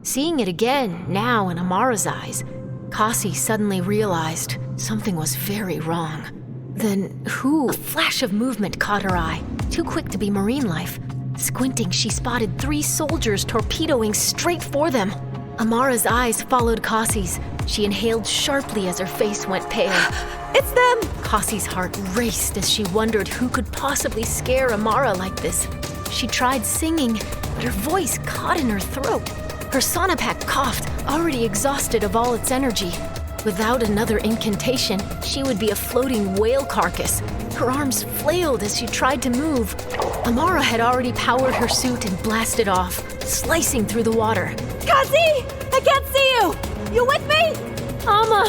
Seeing it again, now in Amara's eyes, Kassi suddenly realized something was very wrong. Then who? A flash of movement caught her eye, too quick to be marine life. Squinting, she spotted 3 soldiers torpedoing straight for them. Amara's eyes followed Kassi's. She inhaled sharply as her face went pale. It's them! Kassi's heart raced as she wondered who could possibly scare Amara like this. She tried singing, but her voice caught in her throat. Her sonopack coughed, already exhausted of all its energy. Without another incantation, she would be a floating whale carcass. Her arms flailed as she tried to move. Amara had already powered her suit and blasted off, slicing through the water. Kassi! I can't see you! You with me? Ama,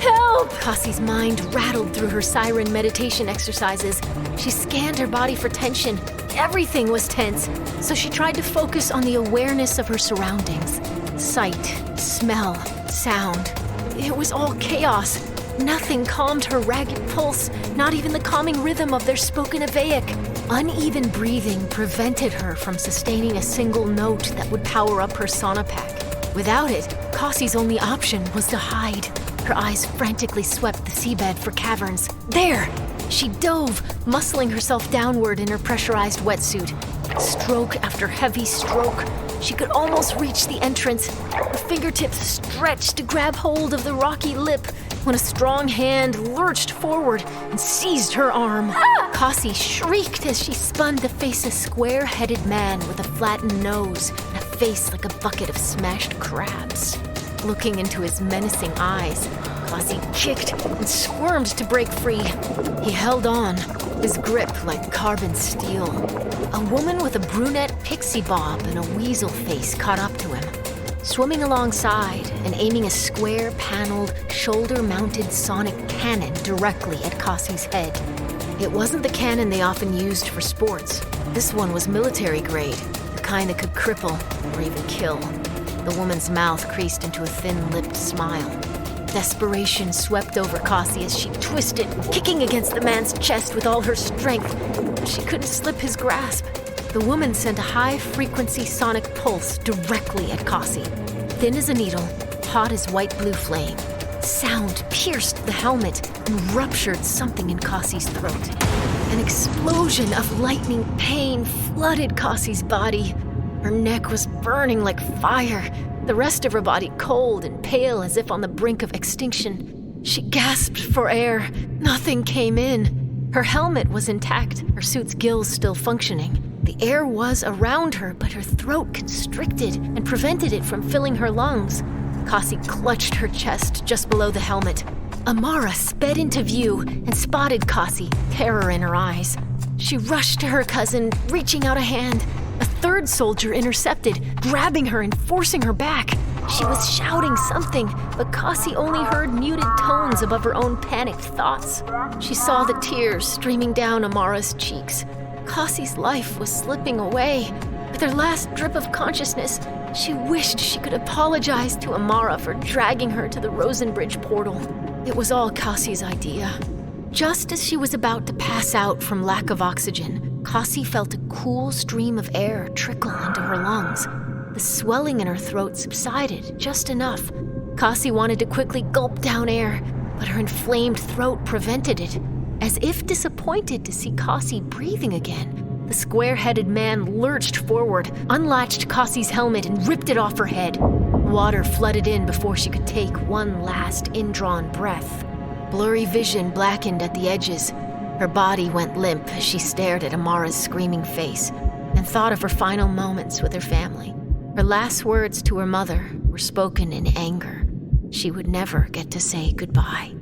help! Kassi's mind rattled through her siren meditation exercises. She scanned her body for tension. Everything was tense, so she tried to focus on the awareness of her surroundings. Sight, smell, sound. It was all chaos. Nothing calmed her ragged pulse, not even the calming rhythm of their spoken Avaic. Uneven breathing prevented her from sustaining a single note that would power up her sonopack. Without it, Kassi's only option was to hide. Her eyes frantically swept the seabed for caverns. There! She dove, muscling herself downward in her pressurized wetsuit. Stroke after heavy stroke. She could almost reach the entrance. Her fingertips stretched to grab hold of the rocky lip when a strong hand lurched forward and seized her arm. Kassi shrieked as she spun to face a square-headed man with a flattened nose and a face like a bucket of smashed crabs. Looking into his menacing eyes, Kassi kicked and squirmed to break free. He held on, his grip like carbon steel. A woman with a brunette pixie bob and a weasel face caught up to him. Swimming alongside and aiming a square-paneled, shoulder-mounted sonic cannon directly at Kassi's head. It wasn't the cannon they often used for sports. This one was military-grade, the kind that could cripple or even kill. The woman's mouth creased into a thin-lipped smile. Desperation swept over Kassi as she twisted, kicking against the man's chest with all her strength. But she couldn't slip his grasp. The woman sent a high-frequency sonic pulse directly at Kassi. Thin as a needle, hot as white-blue flame. Sound pierced the helmet and ruptured something in Kassi's throat. An explosion of lightning pain flooded Kassi's body. Her neck was burning like fire, the rest of her body cold and pale as if on the brink of extinction. She gasped for air. Nothing came in. Her helmet was intact, her suit's gills still functioning. The air was around her, but her throat constricted and prevented it from filling her lungs. Kassi clutched her chest just below the helmet. Amara sped into view and spotted Kassi, terror in her eyes. She rushed to her cousin, reaching out a hand. A third soldier intercepted, grabbing her and forcing her back. She was shouting something, but Kassi only heard muted tones above her own panicked thoughts. She saw the tears streaming down Amara's cheeks. Kassi's life was slipping away. With her last drip of consciousness, she wished she could apologize to Amara for dragging her to the Rosenbridge portal. It was all Kassi's idea. Just as she was about to pass out from lack of oxygen, Kassi felt a cool stream of air trickle into her lungs. The swelling in her throat subsided just enough. Kassi wanted to quickly gulp down air, but her inflamed throat prevented it. As if disappointed to see Kassi breathing again, the square-headed man lurched forward, unlatched Kassi's helmet, and ripped it off her head. Water flooded in before she could take one last indrawn breath. Blurry vision blackened at the edges. Her body went limp as she stared at Amara's screaming face and thought of her final moments with her family. Her last words to her mother were spoken in anger. She would never get to say goodbye.